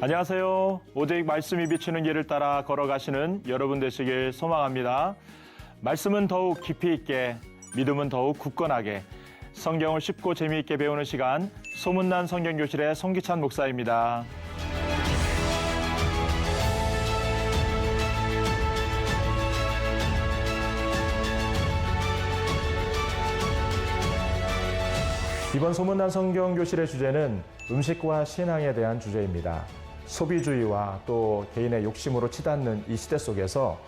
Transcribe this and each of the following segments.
안녕하세요. 오직 말씀이 비추는 길을 따라 걸어가시는 여러분 되시길 소망합니다. 말씀은 더욱 깊이 있게, 믿음은 더욱 굳건하게, 성경을 쉽고 재미있게 배우는 시간, 소문난 성경교실의 송기찬 목사입니다. 이번 소문난 성경교실의 주제는 음식과 신앙에 대한 주제입니다. 소비주의와 또 개인의 욕심으로 치닫는 이 시대 속에서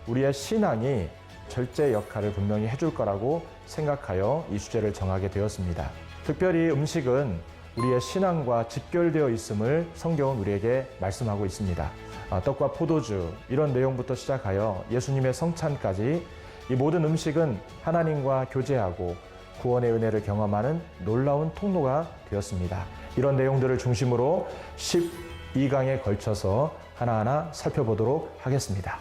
우리의 신앙이 절제 역할을 분명히 해줄 거라고 생각하여 이 주제를 정하게 되었습니다. 특별히 음식은 우리의 신앙과 직결되어 있음을 성경은 우리에게 말씀하고 있습니다. 떡과 포도주 이런 내용부터 시작하여 예수님의 성찬까지 이 모든 음식은 하나님과 교제하고 구원의 은혜를 경험하는 놀라운 통로가 되었습니다. 이런 내용들을 중심으로 12강에 걸쳐서 하나하나 살펴보도록 하겠습니다.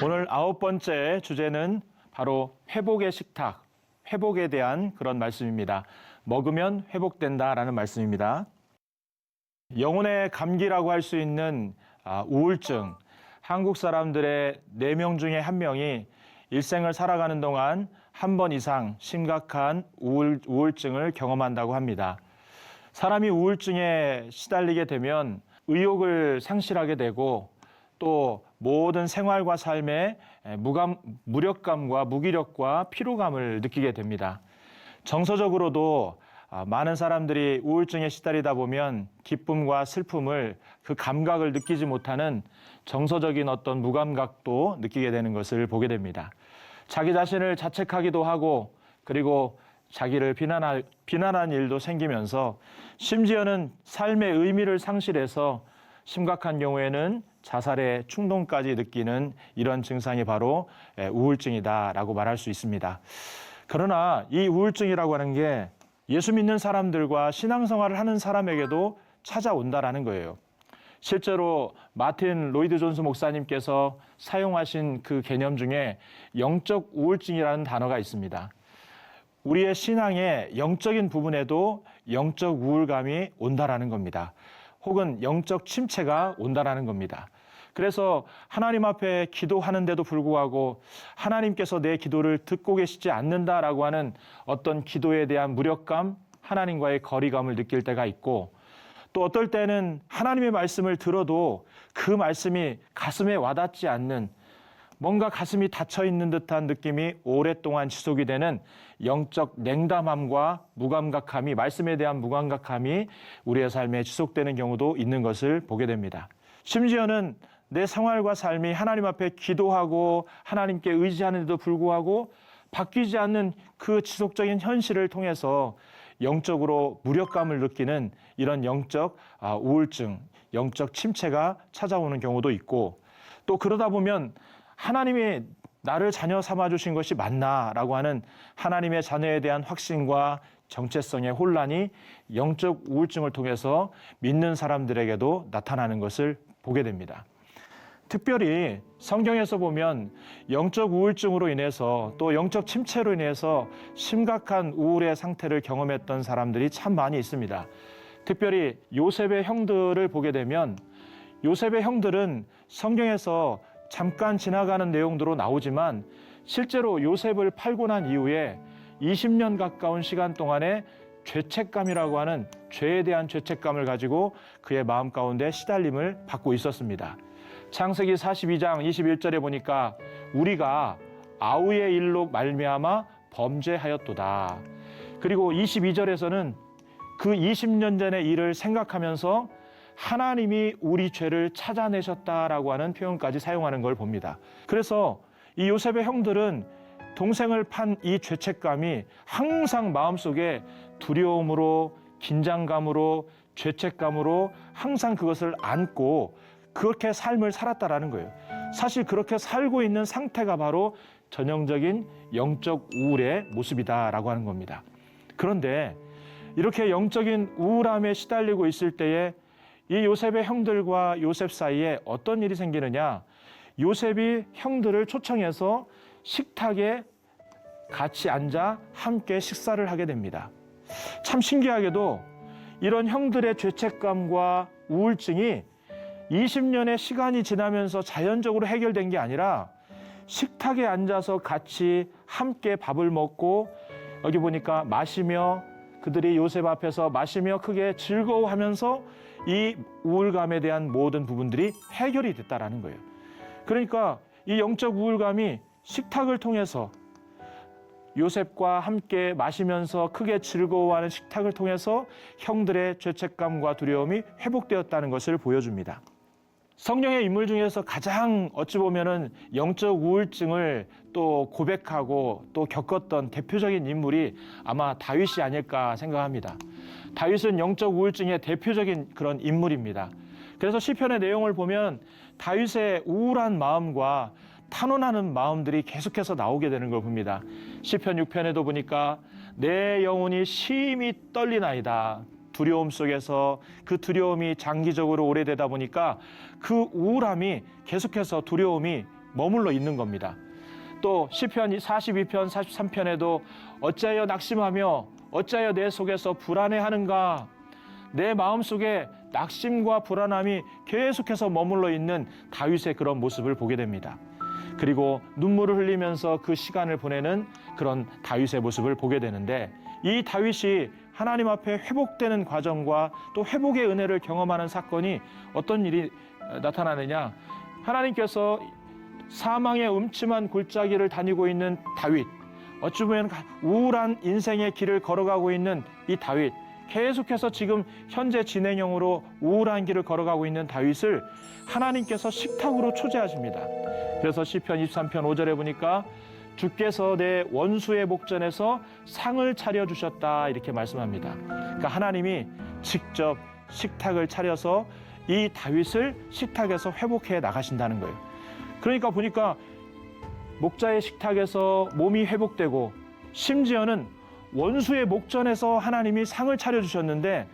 오늘 9번째 주제는 바로 회복의 식탁, 회복에 대한 그런 말씀입니다. 먹으면 회복된다라는 말씀입니다. 영혼의 감기라고 할 수 있는 우울증, 한국 사람들의 4명 중에 1명이 일생을 살아가는 동안 한 번 이상 심각한 우울증을 경험한다고 합니다. 사람이 우울증에 시달리게 되면 의욕을 상실하게 되고 또 모든 생활과 삶에 무력감과 무기력과 피로감을 느끼게 됩니다. 정서적으로도 많은 사람들이 우울증에 시달리다 보면 기쁨과 슬픔을 그 감각을 느끼지 못하는 정서적인 어떤 무감각도 느끼게 되는 것을 보게 됩니다. 자기 자신을 자책하기도 하고 그리고 자기를 비난한 일도 생기면서 심지어는 삶의 의미를 상실해서 심각한 경우에는 자살의 충동까지 느끼는 이런 증상이 바로 우울증이다라고 말할 수 있습니다. 그러나 이 우울증이라고 하는 게 예수 믿는 사람들과 신앙생활을 하는 사람에게도 찾아온다라는 거예요. 실제로 마틴 로이드 존스 목사님께서 사용하신 그 개념 중에 영적 우울증이라는 단어가 있습니다. 우리의 신앙의 영적인 부분에도 영적 우울감이 온다라는 겁니다. 혹은 영적 침체가 온다라는 겁니다. 그래서 하나님 앞에 기도하는데도 불구하고 하나님께서 내 기도를 듣고 계시지 않는다라고 하는 어떤 기도에 대한 무력감, 하나님과의 거리감을 느낄 때가 있고 또 어떨 때는 하나님의 말씀을 들어도 그 말씀이 가슴에 와닿지 않는 뭔가 가슴이 닫혀있는 듯한 느낌이 오랫동안 지속이 되는 영적 냉담함과 무감각함이, 말씀에 대한 무감각함이 우리의 삶에 지속되는 경우도 있는 것을 보게 됩니다. 심지어는 내 생활과 삶이 하나님 앞에 기도하고 하나님께 의지하는데도 불구하고 바뀌지 않는 그 지속적인 현실을 통해서 영적으로 무력감을 느끼는 이런 영적 우울증, 영적 침체가 찾아오는 경우도 있고 또 그러다 보면 하나님이 나를 자녀 삼아주신 것이 맞나라고 하는 하나님의 자녀에 대한 확신과 정체성의 혼란이 영적 우울증을 통해서 믿는 사람들에게도 나타나는 것을 보게 됩니다. 특별히 성경에서 보면 영적 우울증으로 인해서 또 영적 침체로 인해서 심각한 우울의 상태를 경험했던 사람들이 참 많이 있습니다. 특별히 요셉의 형들을 보게 되면 요셉의 형들은 성경에서 잠깐 지나가는 내용으로 나오지만 실제로 요셉을 팔고 난 이후에 20년 가까운 시간 동안에 죄책감이라고 하는 죄에 대한 죄책감을 가지고 그의 마음 가운데 시달림을 받고 있었습니다. 창세기 42장 21절에 보니까 우리가 아우의 일로 말미암아 범죄하였도다. 그리고 22절에서는 그 20년 전의 일을 생각하면서 하나님이 우리 죄를 찾아내셨다라고 하는 표현까지 사용하는 걸 봅니다. 그래서 이 요셉의 형들은 동생을 판 이 죄책감이 항상 마음속에 두려움으로 긴장감으로 죄책감으로 항상 그것을 안고 그렇게 삶을 살았다라는 거예요. 사실 그렇게 살고 있는 상태가 바로 전형적인 영적 우울의 모습이다라고 하는 겁니다. 그런데 이렇게 영적인 우울함에 시달리고 있을 때에 이 요셉의 형들과 요셉 사이에 어떤 일이 생기느냐? 요셉이 형들을 초청해서 식탁에 같이 앉아 함께 식사를 하게 됩니다. 참 신기하게도 이런 형들의 죄책감과 우울증이 20년의 시간이 지나면서 자연적으로 해결된 게 아니라 식탁에 앉아서 같이 함께 밥을 먹고 여기 보니까 마시며 그들이 요셉 앞에서 마시며 크게 즐거워하면서 이 우울감에 대한 모든 부분들이 해결이 됐다라는 거예요. 그러니까 이 영적 우울감이 식탁을 통해서 요셉과 함께 마시면서 크게 즐거워하는 식탁을 통해서 형들의 죄책감과 두려움이 회복되었다는 것을 보여줍니다. 성령의 인물 중에서 가장 어찌 보면은 영적 우울증을 또 고백하고 또 겪었던 대표적인 인물이 아마 다윗이 아닐까 생각합니다. 다윗은 영적 우울증의 대표적인 그런 인물입니다. 그래서 시편의 내용을 보면 다윗의 우울한 마음과 탄원하는 마음들이 계속해서 나오게 되는 걸 봅니다. 시편 6편에도 보니까 내 영혼이 심히 떨리나이다. 두려움 속에서 그 두려움이 장기적으로 오래되다 보니까 그 우울함이 계속해서 두려움이 머물러 있는 겁니다. 또 시편 42편, 43편에도 어찌하여 낙심하며 어찌하여 내 속에서 불안해하는가. 내 마음속에 낙심과 불안함이 계속해서 머물러 있는 다윗의 그런 모습을 보게 됩니다. 그리고 눈물을 흘리면서 그 시간을 보내는 그런 다윗의 모습을 보게 되는데 이 다윗이 하나님 앞에 회복되는 과정과 또 회복의 은혜를 경험하는 사건이 어떤 일이 나타나느냐. 하나님께서 사망의 음침한 골짜기를 다니고 있는 다윗, 어찌 보면 우울한 인생의 길을 걸어가고 있는 이 다윗, 계속해서 지금 현재 진행형으로 우울한 길을 걸어가고 있는 다윗을 하나님께서 식탁으로 초대하십니다. 그래서 시편 23편 5절에 보니까 주께서 내 원수의 목전에서 상을 차려주셨다 이렇게 말씀합니다. 그러니까 하나님이 직접 식탁을 차려서 이 다윗을 식탁에서 회복해 나가신다는 거예요. 그러니까 보니까 목자의 식탁에서 몸이 회복되고 심지어는 원수의 목전에서 하나님이 상을 차려주셨는데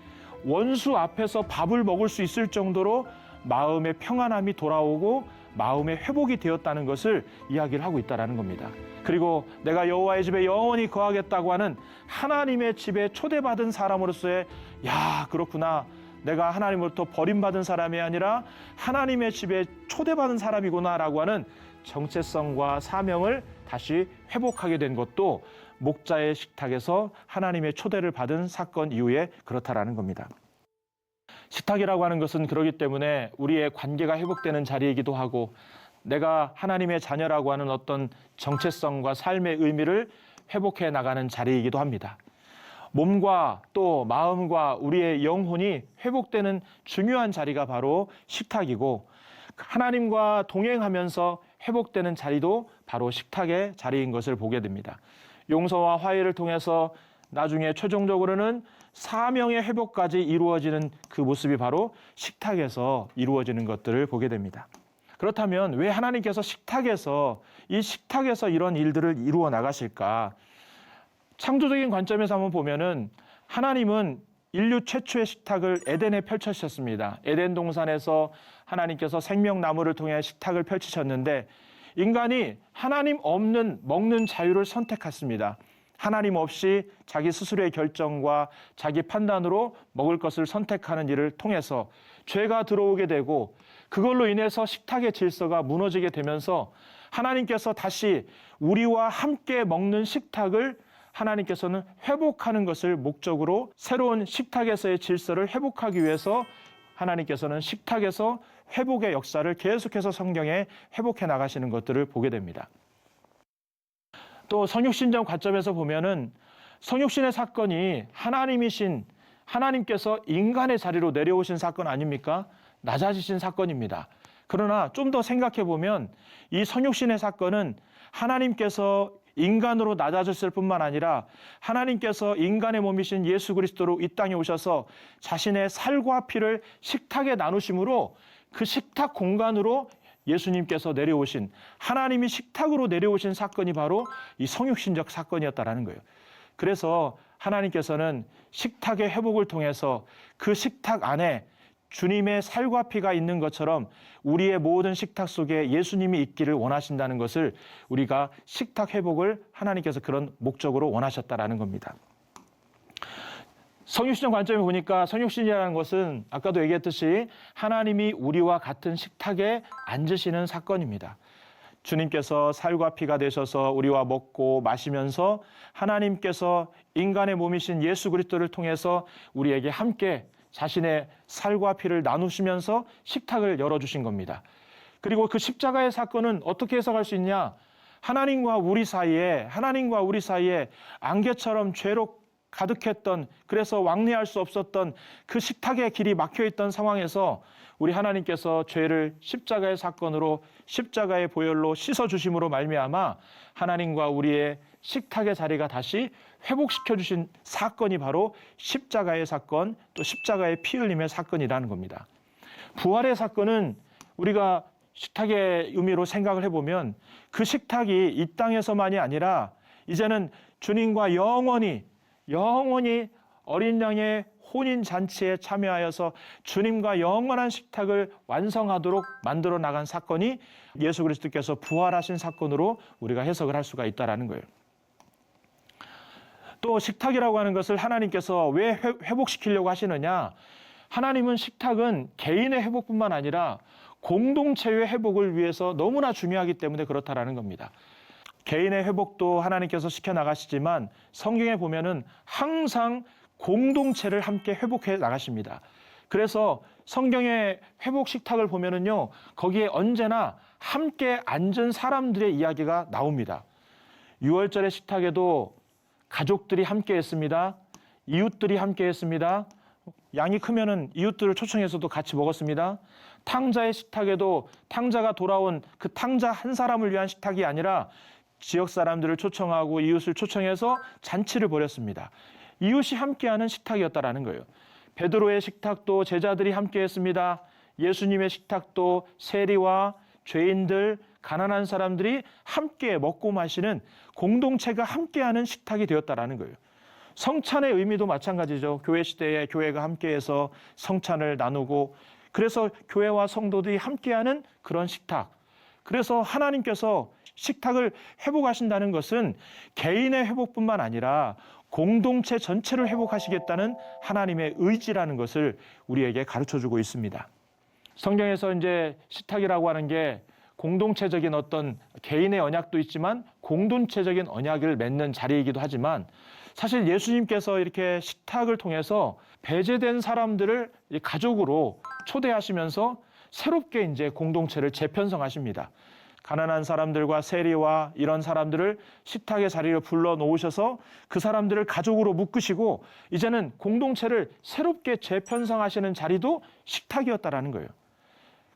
원수 앞에서 밥을 먹을 수 있을 정도로 마음의 평안함이 돌아오고 마음의 회복이 되었다는 것을 이야기를 하고 있다는 겁니다. 그리고 내가 여호와의 집에 영원히 거하겠다고 하는 하나님의 집에 초대받은 사람으로서의 야 그렇구나. 내가 하나님으로부터 버림받은 사람이 아니라 하나님의 집에 초대받은 사람이구나라고 하는 정체성과 사명을 다시 회복하게 된 것도 목자의 식탁에서 하나님의 초대를 받은 사건 이후에 그렇다라는 겁니다. 식탁이라고 하는 것은 그렇기 때문에 우리의 관계가 회복되는 자리이기도 하고 내가 하나님의 자녀라고 하는 어떤 정체성과 삶의 의미를 회복해 나가는 자리이기도 합니다. 몸과 또 마음과 우리의 영혼이 회복되는 중요한 자리가 바로 식탁이고 하나님과 동행하면서 회복되는 자리도 바로 식탁의 자리인 것을 보게 됩니다. 용서와 화해를 통해서 나중에 최종적으로는 사명의 회복까지 이루어지는 그 모습이 바로 식탁에서 이루어지는 것들을 보게 됩니다. 그렇다면 왜 하나님께서 이 식탁에서 이런 일들을 이루어 나가실까? 창조적인 관점에서 한번 보면은 하나님은 인류 최초의 식탁을 에덴에 펼쳐주셨습니다. 에덴 동산에서 하나님께서 생명나무를 통해 식탁을 펼치셨는데 인간이 하나님 없는 먹는 자유를 선택했습니다. 하나님 없이 자기 스스로의 결정과 자기 판단으로 먹을 것을 선택하는 일을 통해서 죄가 들어오게 되고 그걸로 인해서 식탁의 질서가 무너지게 되면서 하나님께서 다시 우리와 함께 먹는 식탁을 하나님께서는 회복하는 것을 목적으로 새로운 식탁에서의 질서를 회복하기 위해서 하나님께서는 식탁에서 회복의 역사를 계속해서 성경에 회복해 나가시는 것들을 보게 됩니다. 또 성육신적 관점에서 보면은 성육신의 사건이 하나님께서 인간의 자리로 내려오신 사건 아닙니까? 낮아지신 사건입니다. 그러나 좀 더 생각해 보면 이 성육신의 사건은 하나님께서 인간으로 낮아졌을 뿐만 아니라 하나님께서 인간의 몸이신 예수 그리스도로 이 땅에 오셔서 자신의 살과 피를 식탁에 나누심으로 그 식탁 공간으로 예수님께서 내려오신 하나님이 식탁으로 내려오신 사건이 바로 이 성육신적 사건이었다라는 거예요. 그래서 하나님께서는 식탁의 회복을 통해서 그 식탁 안에 주님의 살과 피가 있는 것처럼 우리의 모든 식탁 속에 예수님이 있기를 원하신다는 것을 우리가 식탁 회복을 하나님께서 그런 목적으로 원하셨다라는 겁니다. 성육신적 관점에 보니까 성육신이라는 것은 아까도 얘기했듯이 하나님이 우리와 같은 식탁에 앉으시는 사건입니다. 주님께서 살과 피가 되셔서 우리와 먹고 마시면서 하나님께서 인간의 몸이신 예수 그리스도를 통해서 우리에게 함께 자신의 살과 피를 나누시면서 식탁을 열어주신 겁니다. 그리고 그 십자가의 사건은 어떻게 해석할 수 있냐? 하나님과 우리 사이에 안개처럼 죄로 가득했던, 그래서 왕래할 수 없었던 그 식탁의 길이 막혀있던 상황에서 우리 하나님께서 죄를 십자가의 사건으로, 십자가의 보혈로 씻어주심으로 말미암아 하나님과 우리의 식탁의 자리가 다시 회복시켜 주신 사건이 바로 십자가의 사건, 또 십자가의 피 흘림의 사건이라는 겁니다. 부활의 사건은 우리가 식탁의 의미로 생각을 해보면 그 식탁이 이 땅에서만이 아니라 이제는 주님과 영원히 어린 양의 혼인 잔치에 참여하여서 주님과 영원한 식탁을 완성하도록 만들어 나간 사건이 예수 그리스도께서 부활하신 사건으로 우리가 해석을 할 수가 있다는 거예요. 또 식탁이라고 하는 것을 하나님께서 왜 회복시키려고 하시느냐? 하나님은 식탁은 개인의 회복뿐만 아니라 공동체의 회복을 위해서 너무나 중요하기 때문에 그렇다라는 겁니다. 개인의 회복도 하나님께서 시켜나가시지만 성경에 보면은 항상 공동체를 함께 회복해 나가십니다. 그래서 성경의 회복 식탁을 보면은요, 거기에 언제나 함께 앉은 사람들의 이야기가 나옵니다. 유월절의 식탁에도 가족들이 함께 했습니다. 이웃들이 함께 했습니다. 양이 크면은 이웃들을 초청해서도 같이 먹었습니다. 탕자의 식탁에도 탕자가 돌아온 그 탕자 한 사람을 위한 식탁이 아니라 지역 사람들을 초청하고 이웃을 초청해서 잔치를 벌였습니다. 이웃이 함께하는 식탁이었다라는 거예요. 베드로의 식탁도 제자들이 함께했습니다. 예수님의 식탁도 세리와 죄인들, 가난한 사람들이 함께 먹고 마시는 공동체가 함께하는 식탁이 되었다라는 거예요. 성찬의 의미도 마찬가지죠. 교회 시대에 교회가 함께해서 성찬을 나누고, 그래서 교회와 성도들이 함께하는 그런 식탁. 그래서 하나님께서 식탁을 회복하신다는 것은 개인의 회복뿐만 아니라 공동체 전체를 회복하시겠다는 하나님의 의지라는 것을 우리에게 가르쳐주고 있습니다. 성경에서 이제 식탁이라고 하는 게 공동체적인 어떤 개인의 언약도 있지만 공동체적인 언약을 맺는 자리이기도 하지만, 사실 예수님께서 이렇게 식탁을 통해서 배제된 사람들을 가족으로 초대하시면서 새롭게 이제 공동체를 재편성하십니다. 가난한 사람들과 세리와 이런 사람들을 식탁의 자리로 불러 놓으셔서 그 사람들을 가족으로 묶으시고 이제는 공동체를 새롭게 재편성하시는 자리도 식탁이었다라는 거예요.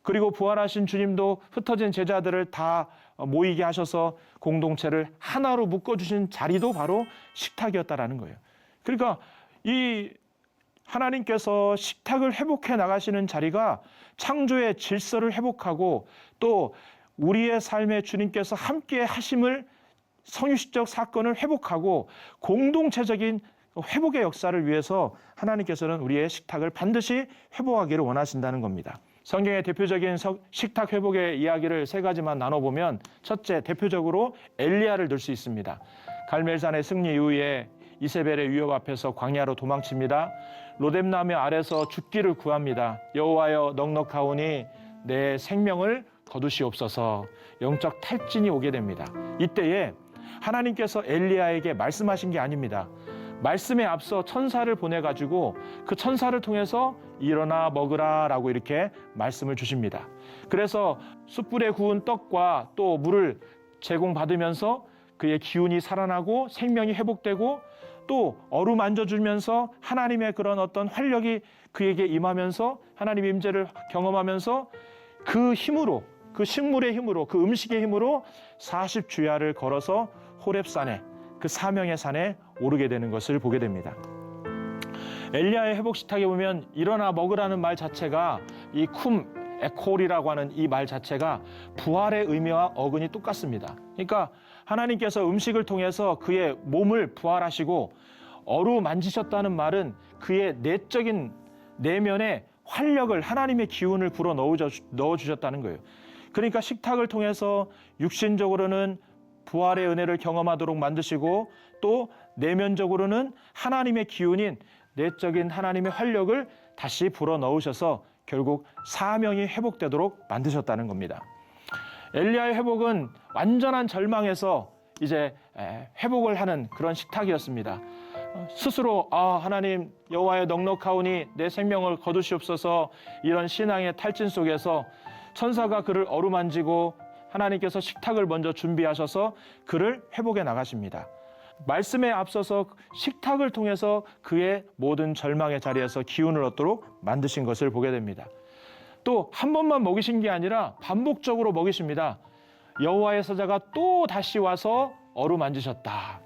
그리고 부활하신 주님도 흩어진 제자들을 다 모이게 하셔서 공동체를 하나로 묶어주신 자리도 바로 식탁이었다라는 거예요. 그러니까 이 하나님께서 식탁을 회복해 나가시는 자리가 창조의 질서를 회복하고 또 우리의 삶에 주님께서 함께 하심을, 성육신적 사건을 회복하고 공동체적인 회복의 역사를 위해서 하나님께서는 우리의 식탁을 반드시 회복하기를 원하신다는 겁니다. 성경의 대표적인 식탁 회복의 이야기를 세 가지만 나눠보면, 첫째, 대표적으로 엘리야를 들 수 있습니다. 갈멜산의 승리 이후에 이세벨의 위협 앞에서 광야로 도망칩니다. 로뎀나무 아래서 죽기를 구합니다. 여호와여, 넉넉하오니 내 생명을 거두시옵소서. 영적 탈진이 오게 됩니다. 이때에 하나님께서 엘리야에게 말씀하신 게 아닙니다. 말씀에 앞서 천사를 보내가지고 그 천사를 통해서 일어나 먹으라 라고 이렇게 말씀을 주십니다. 그래서 숯불에 구운 떡과 또 물을 제공받으면서 그의 기운이 살아나고 생명이 회복되고, 또 어루만져주면서 하나님의 그런 어떤 활력이 그에게 임하면서 하나님의 임재를 경험하면서 그 힘으로, 그 식물의 힘으로, 그 음식의 힘으로 40주야를 걸어서 호렙산에, 그 사명의 산에 오르게 되는 것을 보게 됩니다. 엘리야의 회복 식탁에 보면 일어나 먹으라는 말 자체가 이 쿰 에콜이라고 하는 이 말 자체가 부활의 의미와 어근이 똑같습니다. 그러니까 하나님께서 음식을 통해서 그의 몸을 부활하시고 어루만지셨다는 말은 그의 내적인 내면에 활력을, 하나님의 기운을 불어 넣어주셨다는 거예요. 그러니까 식탁을 통해서 육신적으로는 부활의 은혜를 경험하도록 만드시고 또 내면적으로는 하나님의 기운인 내적인 하나님의 활력을 다시 불어 넣으셔서 결국 사명이 회복되도록 만드셨다는 겁니다. 엘리야의 회복은 완전한 절망에서 이제 회복을 하는 그런 식탁이었습니다. 스스로 하나님 여호와의 넉넉하오니 내 생명을 거두시옵소서, 이런 신앙의 탈진 속에서 천사가 그를 어루만지고 하나님께서 식탁을 먼저 준비하셔서 그를 회복해 나가십니다. 말씀에 앞서서 식탁을 통해서 그의 모든 절망의 자리에서 기운을 얻도록 만드신 것을 보게 됩니다. 또 한 번만 먹이신 게 아니라 반복적으로 먹이십니다. 여호와의 사자가 또 다시 와서 어루만지셨다.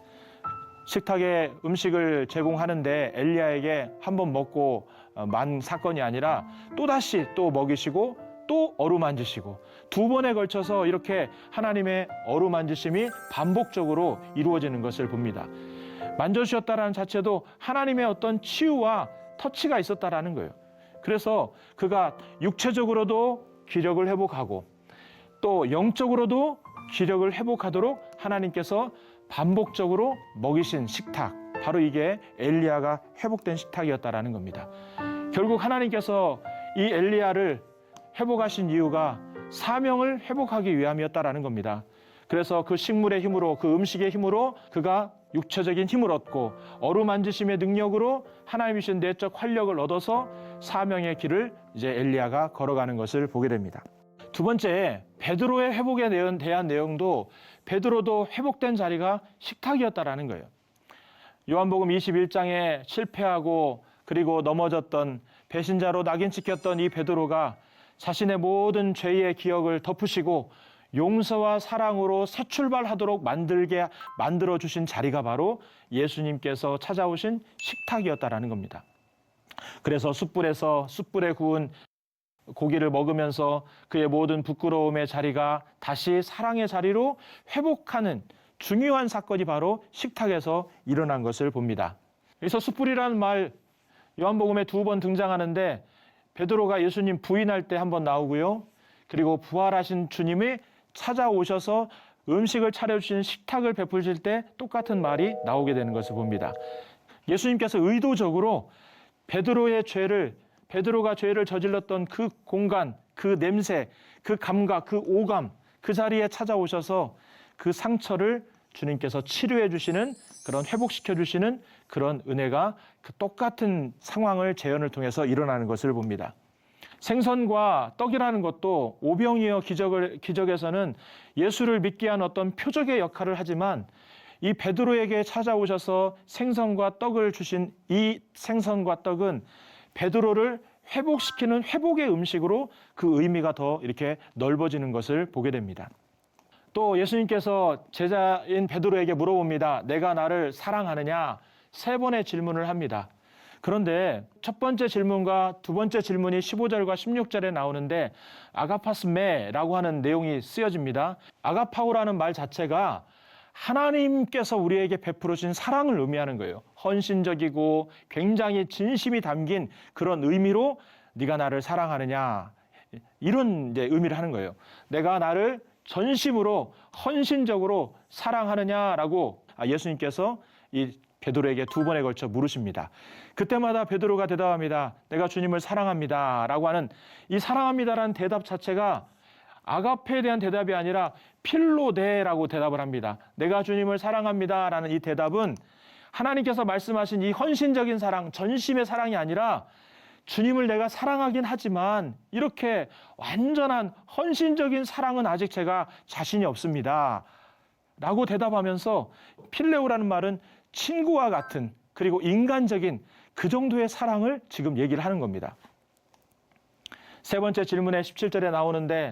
식탁에 음식을 제공하는데 엘리야에게 한 번 먹고 만 사건이 아니라 또다시 또 먹이시고 또 어루만지시고 두 번에 걸쳐서 이렇게 하나님의 어루만지심이 반복적으로 이루어지는 것을 봅니다. 만져주셨다라는 자체도 하나님의 어떤 치유와 터치가 있었다라는 거예요. 그래서 그가 육체적으로도 기력을 회복하고 또 영적으로도 기력을 회복하도록 하나님께서 반복적으로 먹이신 식탁, 바로 이게 엘리야가 회복된 식탁이었다라는 겁니다. 결국 하나님께서 이 엘리야를 회복하신 이유가 사명을 회복하기 위함이었다라는 겁니다. 그래서 그 식물의 힘으로, 그 음식의 힘으로 그가 육체적인 힘을 얻고 어루만지심의 능력으로 하나님이신 내적 활력을 얻어서 사명의 길을 이제 엘리야가 걸어가는 것을 보게 됩니다. 두 번째, 베드로의 회복에 대한 내용도 베드로도 회복된 자리가 식탁이었다라는 거예요. 요한복음 21장에 실패하고 그리고 넘어졌던 배신자로 낙인 찍혔던 이 베드로가 자신의 모든 죄의 기억을 덮으시고 용서와 사랑으로 새 출발하도록 만들어 주신 자리가 바로 예수님께서 찾아오신 식탁이었다라는 겁니다. 그래서 숯불에 구운 고기를 먹으면서 그의 모든 부끄러움의 자리가 다시 사랑의 자리로 회복하는 중요한 사건이 바로 식탁에서 일어난 것을 봅니다. 그래서 숯불이라는 말 요한복음에 2번 등장하는데 베드로가 예수님 부인할 때 한번 나오고요. 그리고 부활하신 주님이 찾아오셔서 음식을 차려주시는 식탁을 베푸실 때 똑같은 말이 나오게 되는 것을 봅니다. 예수님께서 의도적으로 베드로가 죄를 저질렀던 그 공간, 그 냄새, 그 감각, 그 오감, 그 자리에 찾아오셔서 그 상처를 주님께서 치료해 주시는, 그런 회복시켜 주시는 그런 은혜가 그 똑같은 상황을 재현을 통해서 일어나는 것을 봅니다. 생선과 떡이라는 것도 오병이어 기적에서는 예수를 믿게 한 어떤 표적의 역할을 하지만 이 베드로에게 찾아오셔서 생선과 떡을 주신 이 생선과 떡은 베드로를 회복시키는 회복의 음식으로 그 의미가 더 이렇게 넓어지는 것을 보게 됩니다. 또 예수님께서 제자인 베드로에게 물어봅니다. 내가 나를 사랑하느냐? 3번의 질문을 합니다. 그런데 첫 번째 질문과 두 번째 질문이 15절과 16절에 나오는데 아가파스메라고 하는 내용이 쓰여집니다. 아가파오라는 말 자체가 하나님께서 우리에게 베풀으신 사랑을 의미하는 거예요. 헌신적이고 굉장히 진심이 담긴 그런 의미로 네가 나를 사랑하느냐, 이런 이제 의미를 하는 거예요. 내가 나를 전심으로 헌신적으로 사랑하느냐라고 예수님께서 이 베드로에게 2번에 걸쳐 물으십니다. 그때마다 베드로가 대답합니다. 내가 주님을 사랑합니다 라고 하는 이 사랑합니다라는 대답 자체가 아가페에 대한 대답이 아니라 필로데라고 대답을 합니다. 내가 주님을 사랑합니다라는 이 대답은 하나님께서 말씀하신 이 헌신적인 사랑, 전심의 사랑이 아니라 주님을 내가 사랑하긴 하지만 이렇게 완전한 헌신적인 사랑은 아직 제가 자신이 없습니다 라고 대답하면서 필레오라는 말은 친구와 같은, 그리고 인간적인 그 정도의 사랑을 지금 얘기를 하는 겁니다. 세 번째 질문에 17절에 나오는데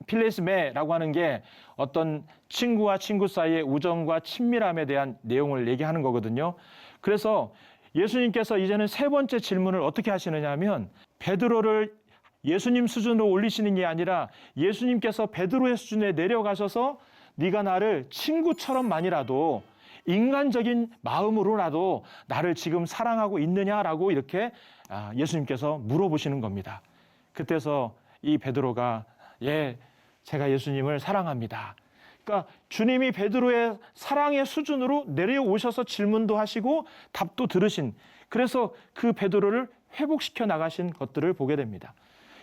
필레스메라고 하는 게 어떤 친구와 친구 사이의 우정과 친밀함에 대한 내용을 얘기하는 거거든요. 그래서 예수님께서 이제는 세 번째 질문을 어떻게 하시느냐 하면 베드로를 예수님 수준으로 올리시는 게 아니라 예수님께서 베드로의 수준에 내려가셔서 네가 나를 친구처럼만이라도 인간적인 마음으로라도 나를 지금 사랑하고 있느냐라고 이렇게 예수님께서 물어보시는 겁니다. 그때서 이 베드로가 제가 예수님을 사랑합니다. 그러니까 주님이 베드로의 사랑의 수준으로 내려오셔서 질문도 하시고 답도 들으신, 그래서 그 베드로를 회복시켜 나가신 것들을 보게 됩니다.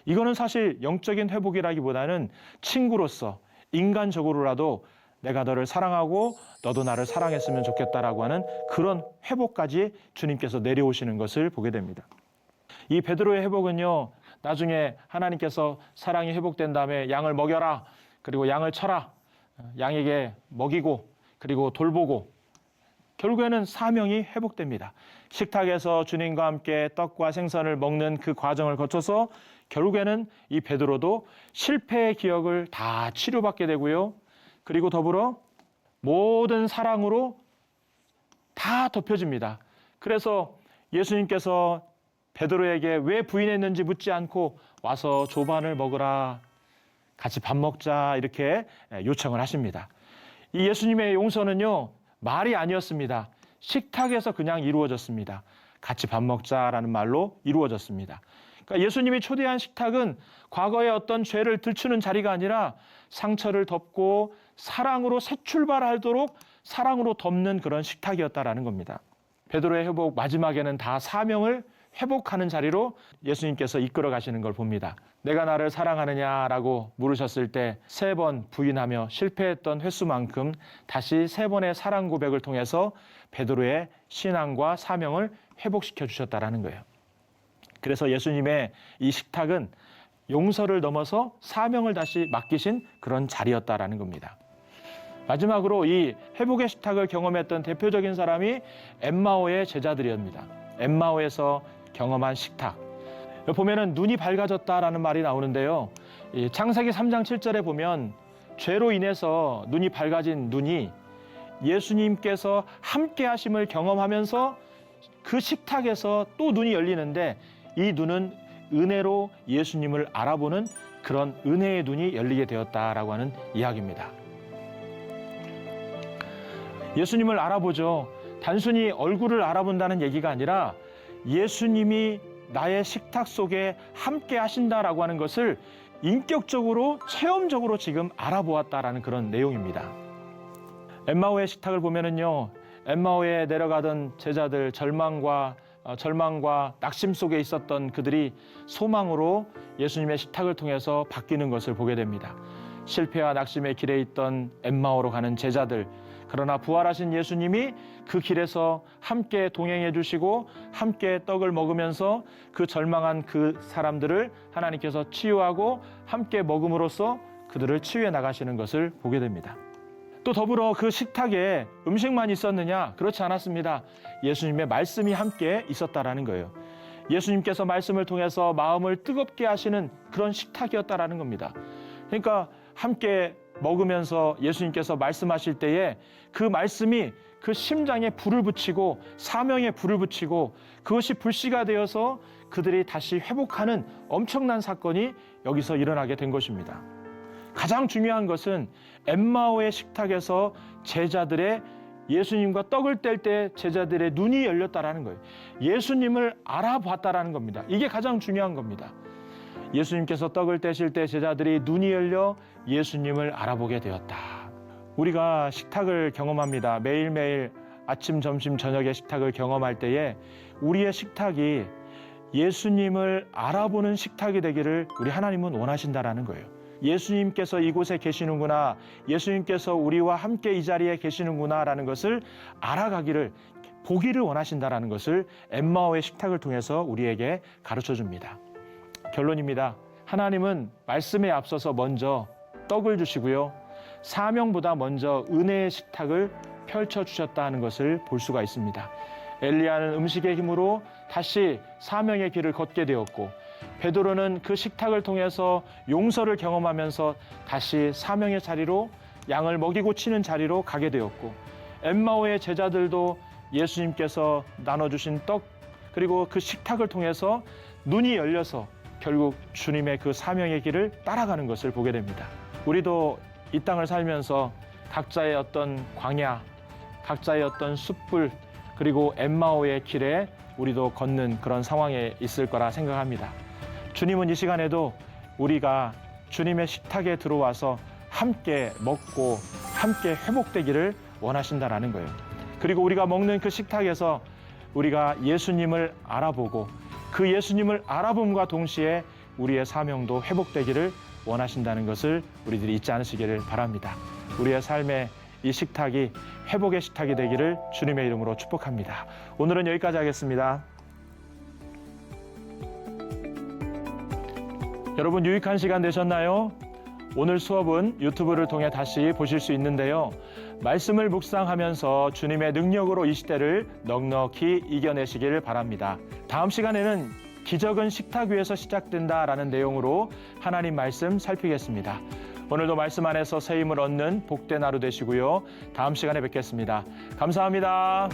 이거는 사실 영적인 회복이라기보다는 친구로서 인간적으로라도 내가 너를 사랑하고 너도 나를 사랑했으면 좋겠다라고 하는 그런 회복까지 주님께서 내려오시는 것을 보게 됩니다. 이 베드로의 회복은요, 나중에 하나님께서 사랑이 회복된 다음에 양을 먹여라, 그리고 양을 쳐라, 양에게 먹이고 그리고 돌보고, 결국에는 사명이 회복됩니다. 식탁에서 주님과 함께 떡과 생선을 먹는 그 과정을 거쳐서 결국에는 이 베드로도 실패의 기억을 다 치료받게 되고요. 그리고 더불어 모든 사랑으로 다 덮여집니다. 그래서 예수님께서 베드로에게 왜 부인했는지 묻지 않고 와서 조반을 먹으라, 같이 밥 먹자, 이렇게 요청을 하십니다. 이 예수님의 용서는요, 말이 아니었습니다. 식탁에서 그냥 이루어졌습니다. 같이 밥 먹자라는 말로 이루어졌습니다. 그러니까 예수님이 초대한 식탁은 과거의 어떤 죄를 들추는 자리가 아니라 상처를 덮고 사랑으로 새 출발하도록 사랑으로 덮는 그런 식탁이었다라는 겁니다. 베드로의 회복 마지막에는 다 사명을 회복하는 자리로 예수님께서 이끌어 가시는 걸 봅니다. 내가 나를 사랑하느냐라고 물으셨을 때 3번 부인하며 실패했던 횟수만큼 다시 3번의 사랑 고백을 통해서 베드로의 신앙과 사명을 회복시켜 주셨다라는 거예요. 그래서 예수님의 이 식탁은 용서를 넘어서 사명을 다시 맡기신 그런 자리였다라는 겁니다. 마지막으로 이 회복의 식탁을 경험했던 대표적인 사람이 엠마오의 제자들이었습니다. 엠마오에서 경험한 식탁. 보면은 눈이 밝아졌다라는 말이 나오는데요. 이 창세기 3장 7절에 보면 죄로 인해서 눈이 밝아진 눈이 예수님께서 함께 하심을 경험하면서 그 식탁에서 또 눈이 열리는데, 이 눈은 은혜로 예수님을 알아보는 그런 은혜의 눈이 열리게 되었다라고 하는 이야기입니다. 예수님을 알아보죠. 단순히 얼굴을 알아본다는 얘기가 아니라 예수님이 나의 식탁 속에 함께 하신다라고 하는 것을 인격적으로 체험적으로 지금 알아보았다라는 그런 내용입니다. 엠마오의 식탁을 보면은요, 엠마오에 내려가던 제자들 절망과 낙심 속에 있었던 그들이 소망으로 예수님의 식탁을 통해서 바뀌는 것을 보게 됩니다. 실패와 낙심의 길에 있던 엠마오로 가는 제자들, 그러나 부활하신 예수님이 그 길에서 함께 동행해 주시고 함께 떡을 먹으면서 그 절망한 그 사람들을 하나님께서 치유하고 함께 먹음으로써 그들을 치유해 나가시는 것을 보게 됩니다. 또 더불어 그 식탁에 음식만 있었느냐? 그렇지 않았습니다. 예수님의 말씀이 함께 있었다라는 거예요. 예수님께서 말씀을 통해서 마음을 뜨겁게 하시는 그런 식탁이었다라는 겁니다. 그러니까 함께 먹으면서 예수님께서 말씀하실 때에 그 말씀이 그 심장에 불을 붙이고 사명에 불을 붙이고 그것이 불씨가 되어서 그들이 다시 회복하는 엄청난 사건이 여기서 일어나게 된 것입니다. 가장 중요한 것은 엠마오의 식탁에서 제자들의 예수님과 떡을 뗄 때 제자들의 눈이 열렸다라는 거예요. 예수님을 알아봤다라는 겁니다. 이게 가장 중요한 겁니다. 예수님께서 떡을 떼실 때 제자들이 눈이 열려 예수님을 알아보게 되었다. 우리가 식탁을 경험합니다. 매일매일 아침, 점심, 저녁의 식탁을 경험할 때에 우리의 식탁이 예수님을 알아보는 식탁이 되기를 우리 하나님은 원하신다라는 거예요. 예수님께서 이곳에 계시는구나, 예수님께서 우리와 함께 이 자리에 계시는구나라는 것을 알아가기를, 보기를 원하신다라는 것을 엠마오의 식탁을 통해서 우리에게 가르쳐 줍니다. 결론입니다. 하나님은 말씀에 앞서서 먼저 떡을 주시고요, 사명보다 먼저 은혜의 식탁을 펼쳐주셨다는 것을 볼 수가 있습니다. 엘리야는 음식의 힘으로 다시 사명의 길을 걷게 되었고, 베드로는 그 식탁을 통해서 용서를 경험하면서 다시 사명의 자리로, 양을 먹이고 치는 자리로 가게 되었고, 엠마오의 제자들도 예수님께서 나눠주신 떡, 그리고 그 식탁을 통해서 눈이 열려서 결국 주님의 그 사명의 길을 따라가는 것을 보게 됩니다. 우리도 이 땅을 살면서 각자의 어떤 광야, 각자의 어떤 숯불, 그리고 엠마오의 길에 우리도 걷는 그런 상황에 있을 거라 생각합니다. 주님은 이 시간에도 우리가 주님의 식탁에 들어와서 함께 먹고 함께 회복되기를 원하신다라는 거예요. 그리고 우리가 먹는 그 식탁에서 우리가 예수님을 알아보고 그 예수님을 알아봄과 동시에 우리의 사명도 회복되기를 원하신다는 것을 우리들이 잊지 않으시기를 바랍니다. 우리의 삶의 이 식탁이 회복의 식탁이 되기를 주님의 이름으로 축복합니다. 오늘은 여기까지 하겠습니다. 여러분 유익한 시간 되셨나요? 오늘 수업은 유튜브를 통해 다시 보실 수 있는데요. 말씀을 묵상하면서 주님의 능력으로 이 시대를 넉넉히 이겨내시기를 바랍니다. 다음 시간에는 기적은 식탁 위에서 시작된다라는 내용으로 하나님 말씀 살피겠습니다. 오늘도 말씀 안에서 새 힘을 얻는 복된 하루 되시고요. 다음 시간에 뵙겠습니다. 감사합니다.